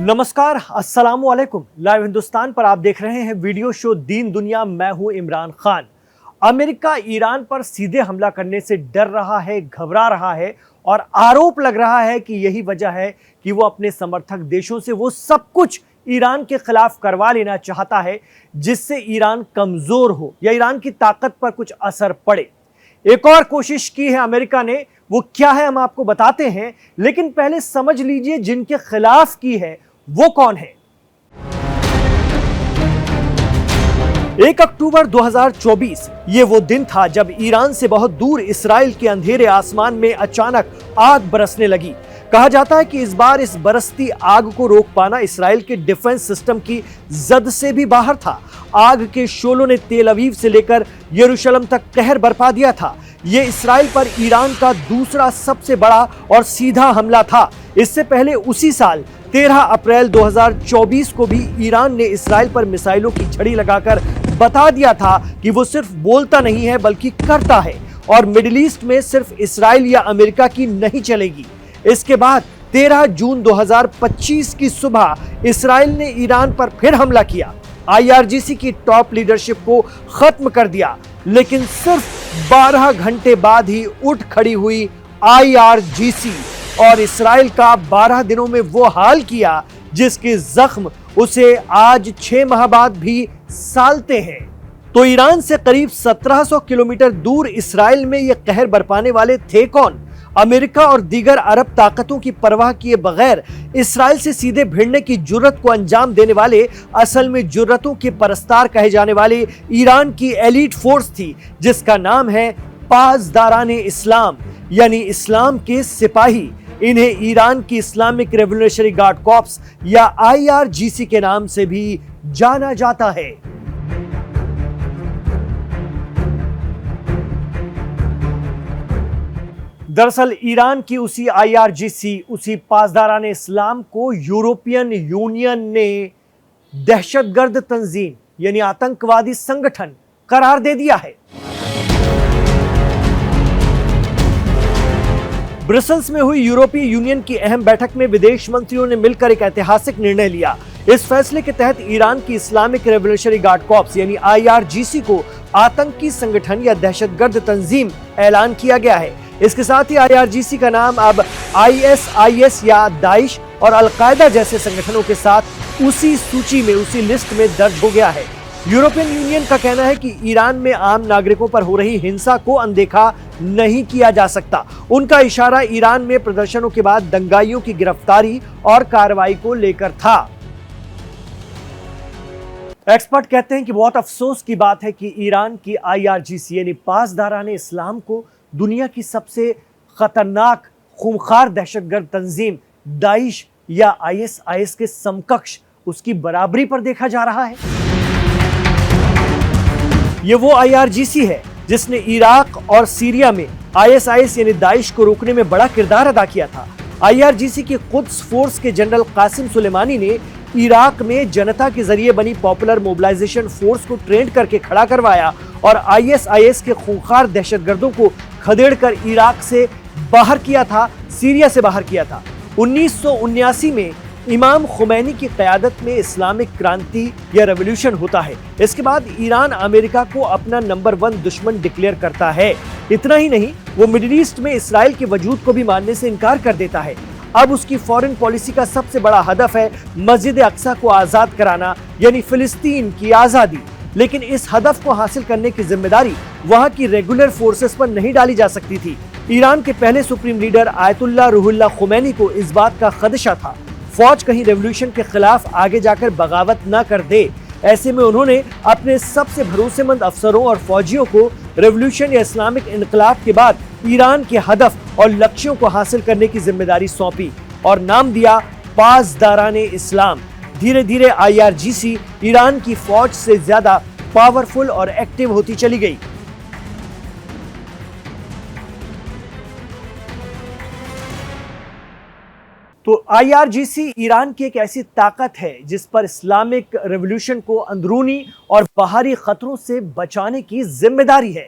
नमस्कार, अस्सलाम वालेकुम। लाइव हिंदुस्तान पर आप देख रहे हैं वीडियो शो दीन दुनिया। मैं हूं इमरान खान। अमेरिका ईरान पर सीधे हमला करने से डर रहा है, घबरा रहा है और आरोप लग रहा है कि यही वजह है कि वो अपने समर्थक देशों से वो सब कुछ ईरान के खिलाफ करवा लेना चाहता है जिससे ईरान कमजोर हो या ईरान की ताकत पर कुछ असर पड़े। एक और कोशिश की है अमेरिका ने, वो क्या है हम आपको बताते हैं, लेकिन पहले समझ लीजिए जिनके खिलाफ की है वो कौन है। 1 अक्टूबर 2024 ये वो दिन था जब ईरान से बहुत दूर इस्राइल के अंधेरे आसमान में अचानक आग बरसने लगी। कहा जाता है कि इस बार इस बरसती आग को रोक पाना इस्राइल के डिफेंस सिस्टम की जद से भी बाहर था। आग के शोलों ने तेल अवीव से लेकर यरूशलेम तक कहर बरपा दिया था। ये इस्राइल पर ईरान का दूसरा सबसे बड़ा और सीधा हमला था। इससे पहले उसी साल 13 अप्रैल 2024 को भी ईरान ने इस्राइल पर मिसाइलों की झड़ी लगाकर बता दिया था कि वो सिर्फ बोलता नहीं है बल्कि करता है और मिडिल ईस्ट में सिर्फ इस्राइल या अमेरिका की नहीं चलेगी। इसके बाद 13 जून 2025 की सुबह इस्राइल ने ईरान पर फिर हमला किया। IRGC की टॉप लीडरशिप को खत्म कर दिया, लेकिन सिर्फ 12 घंटे बाद ही उठ खड़ी हुई IRGC और इस्राइल का 12 दिनों में वो हाल किया जिसके जख्म उसे आज 6 माह बाद भी सालते हैं। तो ईरान से करीब 1700 किलोमीटर दूर इस्राइल में ये कहर बरपाने वाले थे कौन? अमेरिका और दीगर अरब ताकतों की परवाह किए बगैर इस्राइल से सीधे भिड़ने की जुर्रत को अंजाम देने वाले, असल में जुर्रतों के परस्तार कहे जाने वाले ईरान की एलीट फोर्स थी जिसका नाम है पासदाराने इस्लाम, यानी इस्लाम के सिपाही। इन्हें ईरान की इस्लामिक रेवोल्यूशनरी गार्ड कॉर्प्स या IRGC के नाम से भी जाना जाता है। दरअसल ईरान की उसी IRGC, उसी पासदाराने इस्लाम को यूरोपियन यूनियन ने दहशतगर्द तंजीम यानी आतंकवादी संगठन करार दे दिया है। ब्रसेल्स में हुई यूरोपीय यूनियन की अहम बैठक में विदेश मंत्रियों ने मिलकर एक ऐतिहासिक निर्णय लिया। इस फैसले के तहत ईरान की इस्लामिक रेवोल्यूशनरी गार्ड कॉर्प्स यानी IRGC को आतंकी संगठन या दहशतगर्द तंजीम ऐलान किया गया है। इसके साथ ही IRGC का नाम अब ISIS या दाइश और अलकायदा जैसे संगठनों के साथ उसी सूची में, उसी लिस्ट में दर्ज हो गया है। यूरोपियन यूनियन का कहना है कि ईरान में आम नागरिकों पर हो रही हिंसा को अनदेखा नहीं किया जा सकता। उनका इशारा ईरान में प्रदर्शनों के बाद दंगाइयों की गिरफ्तारी और कार्रवाई को लेकर था। एक्सपर्ट कहते हैं कि बहुत अफसोस की बात है कि ईरान की IRGC यानी पासदाराने इस्लाम को दुनिया की सबसे खतरनाक खूंखार दहशतगर्द तंजीम दाइश या ISIS के समकक्ष, उसकी बराबरी पर देखा जा रहा है। ये वो IRGC है जिसने इराक और सीरिया में ISIS यानी दाइश को रोकने में बड़ा किरदार अदा किया था। IRGC की कुद्स फोर्स के जनरल कासिम सुलेमानी ने इराक में जनता के जरिए बनी पॉपुलर मोबिलाइजेशन फोर्स को ट्रेन करके खड़ा करवाया और ISIS के खूंखार दहशतगर्दों को खदेड़कर इराक से बाहर किया था, सीरिया से बाहर किया था। 1979 में इमाम खुमैनी की क़यादत में इस्लामिक क्रांति या रेवोल्यूशन होता है। इसके बाद ईरान अमेरिका को अपना नंबर 1 दुश्मन डिक्लेयर करता है। इतना ही नहीं, वो मिडिल ईस्ट में इस्राइल के वजूद को भी मानने से इनकार कर देता है। अब उसकी फॉरेन पॉलिसी का सबसे बड़ा हदफ है मस्जिद अक्सा को आज़ाद कराना, यानी फिलिस्तीन की आज़ादी। लेकिन इस हदफ को हासिल करने की जिम्मेदारी वहां की रेगुलर फोर्सेस पर नहीं डाली जा सकती थी। ईरान के पहले supreme leader Ayatollah Ruhullah Khomeini को इस बात का खदशा था, फौज कहीं रेवोल्यूशन के खिलाफ आगे जाकर बगावत न कर दे। ऐसे में उन्होंने अपने सबसे भरोसेमंद अफसरों और फौजियों को रेवोल्यूशन या इस्लामिक इनकलाब के बाद ईरान के हदफ और लक्ष्यों को हासिल करने की जिम्मेदारी सौंपी और नाम दिया पासदाराने इस्लाम। धीरे धीरे IRGC ईरान की फौज से ज्यादा पावरफुल और एक्टिव होती चली गई। तो IRGC ईरान की एक ऐसी ताकत है जिस पर इस्लामिक रेवोल्यूशन को अंदरूनी और बाहरी खतरों से बचाने की जिम्मेदारी है।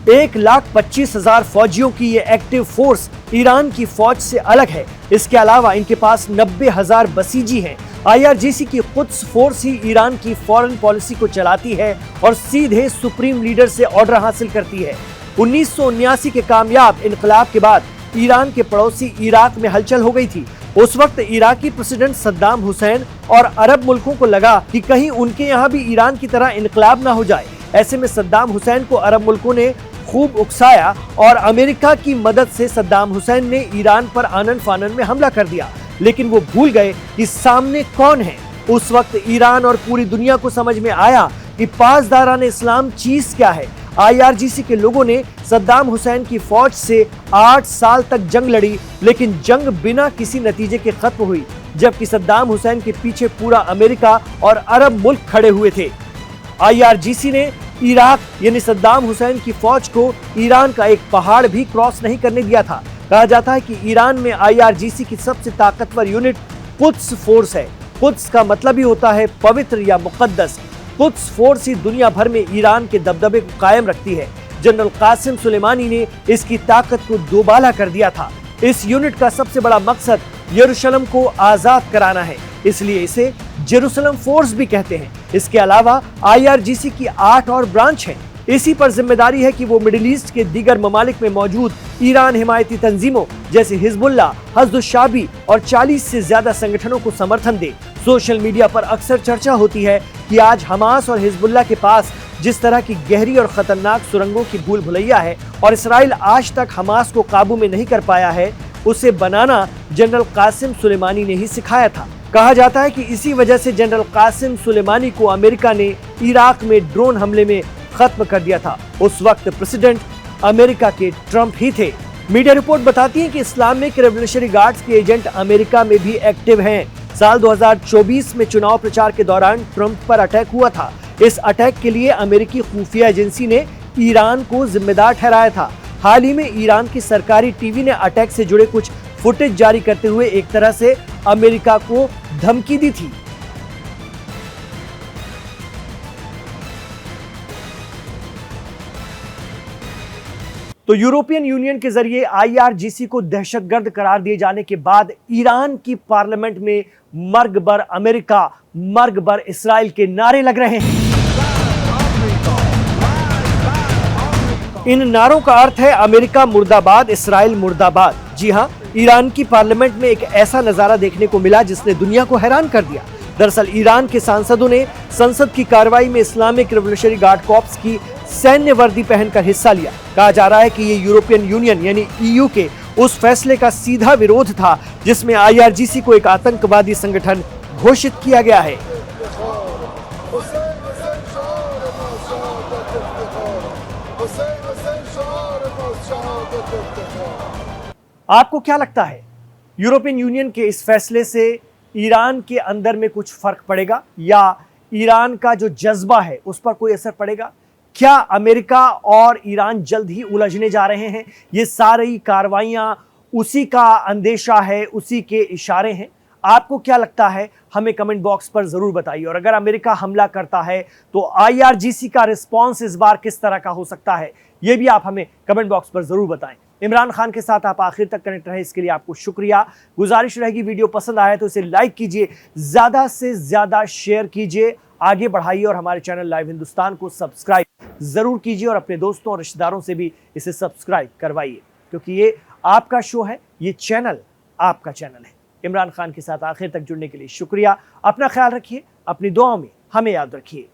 1,25,000 फौजियों की ये एक्टिव फोर्स ईरान की फौज से अलग है। इसके अलावा इनके पास 90,000 बसीजी हैं। IRGC की कुद्स फोर्स ही ईरान की फॉरेन पॉलिसी को चलाती है और सीधे सुप्रीम लीडर से ऑर्डर हासिल करती है। 1979 के कामयाब इनकलाब के बाद ईरान के पड़ोसी इराक में हलचल हो गई थी। उस वक्त इराकी प्रेसिडेंट सद्दाम हुसैन और अरब मुल्कों को लगा कि कहीं उनके यहाँ भी ईरान की तरह इनकलाब ना हो जाए। ऐसे में सद्दाम हुसैन को अरब मुल्कों ने खूब उकसाया और अमेरिका की मदद से सद्दाम हुसैन ने ईरान पर आनन फानन में हमला कर दिया। लेकिन वो भूल गए कि सामने कौन है। उस वक्त ईरान और पूरी दुनिया को समझ में आया कि पासदारान इस्लाम चीज क्या है। IRGC के लोगों ने सद्दाम हुसैन की फौज से 8 साल तक जंग लड़ी, लेकिन जंग बिना किसी नतीजे के खत्म हुई, जबकि सद्दाम हुसैन के पीछे पूरा अमेरिका और अरब मुल्क खड़े हुए थे। IRGC ने इराक यानी सद्दाम हुसैन की फौज को ईरान का एक पहाड़ भी क्रॉस नहीं करने दिया था। कहा जाता है कि ईरान में IRGC की सबसे ताकतवर यूनिट कुद्स फोर्स है। कुद्स का मतलब ही होता है पवित्र या मुकद्दस। कुद्स फोर्स ही दुनिया भर में ईरान के दबदबे को कायम रखती है। जनरल कासिम सुलेमानी ने इसकी ताकत को दोबाला कर दिया था। इस यूनिट का सबसे बड़ा मकसद यरूशलेम को आजाद कराना है, इसलिए इसे जेरूसलम फोर्स भी कहते हैं। इसके अलावा IRGC की 8 और ब्रांच हैं। इसी पर जिम्मेदारी है कि वो मिडिल ईस्ट के दीगर ममालिक में मौजूद ईरान हिमायती तंजीमों जैसे हिजबुल्लाह, हज़्द-उश-शाबी और 40 से ज्यादा संगठनों को समर्थन दे। सोशल मीडिया पर अक्सर चर्चा होती है कि आज हमास और हिजबुल्लाह के पास जिस तरह की गहरी और खतरनाक सुरंगों की भूल भुलैया है और इसराइल आज तक हमास को काबू में नहीं कर पाया है, उसे बनाना जनरल कासिम सुलेमानी ने ही सिखाया था। कहा जाता है कि इसी वजह से जनरल कासिम सुलेमानी को अमेरिका ने इराक में ड्रोन हमले में खत्म कर दिया था। उस वक्त प्रेसिडेंट अमेरिका के ट्रंप ही थे। मीडिया रिपोर्ट बताती है कि इस्लामिक रेवोल्यूशनरी गार्ड्स के एजेंट अमेरिका में भी एक्टिव हैं। साल 2024 में चुनाव प्रचार के दौरान ट्रंप पर अटैक हुआ था। इस अटैक के लिए अमेरिकी खुफिया एजेंसी ने ईरान को जिम्मेदार ठहराया था। हाल ही में ईरान की सरकारी टीवी ने अटैक से जुड़े कुछ फुटेज जारी करते हुए एक तरह से अमेरिका को धमकी दी थी। तो यूरोपियन यूनियन के जरिए IRGC को दहशतगर्द करार दिए जाने के बाद ईरान की पार्लियामेंट में मर्ग बर अमेरिका, मर्ग बर इस्राइल के नारे लग रहे हैं। इन नारों का अर्थ है अमेरिका मुर्दाबाद, इस्राइल मुर्दाबाद। जी हां, ईरान की पार्लियामेंट में एक ऐसा नजारा देखने को मिला जिसने दुनिया को हैरान कर दिया। दरअसल ईरान के सांसदों ने संसद की कार्रवाई में इस्लामिक रेवोल्यूशनरी गार्ड कॉर्प्स की सैन्य वर्दी पहनकर हिस्सा लिया। कहा जा रहा है कि ये यूरोपियन यूनियन यानी EU के उस फैसले का सीधा विरोध था जिसमें IRGC को एक आतंकवादी संगठन घोषित किया गया है। आपको क्या लगता है, यूरोपियन यूनियन के इस फैसले से ईरान के अंदर में कुछ फर्क पड़ेगा या ईरान का जो जज्बा है उस पर कोई असर पड़ेगा? क्या अमेरिका और ईरान जल्द ही उलझने जा रहे हैं? ये सारी कार्रवाइयां उसी का अंदेशा है, उसी के इशारे हैं? आपको क्या लगता है, हमें कमेंट बॉक्स पर जरूर बताइए। और अगर अमेरिका हमला करता है तो IRGC का रिस्पॉन्स इस बार किस तरह का हो सकता है, ये भी आप हमें कमेंट बॉक्स पर जरूर बताएं। इमरान खान के साथ आप आखिर तक कनेक्ट रहे, इसके लिए आपको शुक्रिया। गुजारिश रहेगी, वीडियो पसंद आया तो इसे लाइक कीजिए, ज्यादा से ज्यादा शेयर कीजिए, आगे बढ़ाइए और हमारे चैनल लाइव हिंदुस्तान को सब्सक्राइब जरूर कीजिए और अपने दोस्तों और रिश्तेदारों से भी इसे सब्सक्राइब करवाइए, क्योंकि ये आपका शो है, ये चैनल आपका चैनल है। इमरान खान के साथ आखिर तक जुड़ने के लिए शुक्रिया। अपना ख्याल रखिए, अपनी दुआओं में हमें याद रखिए।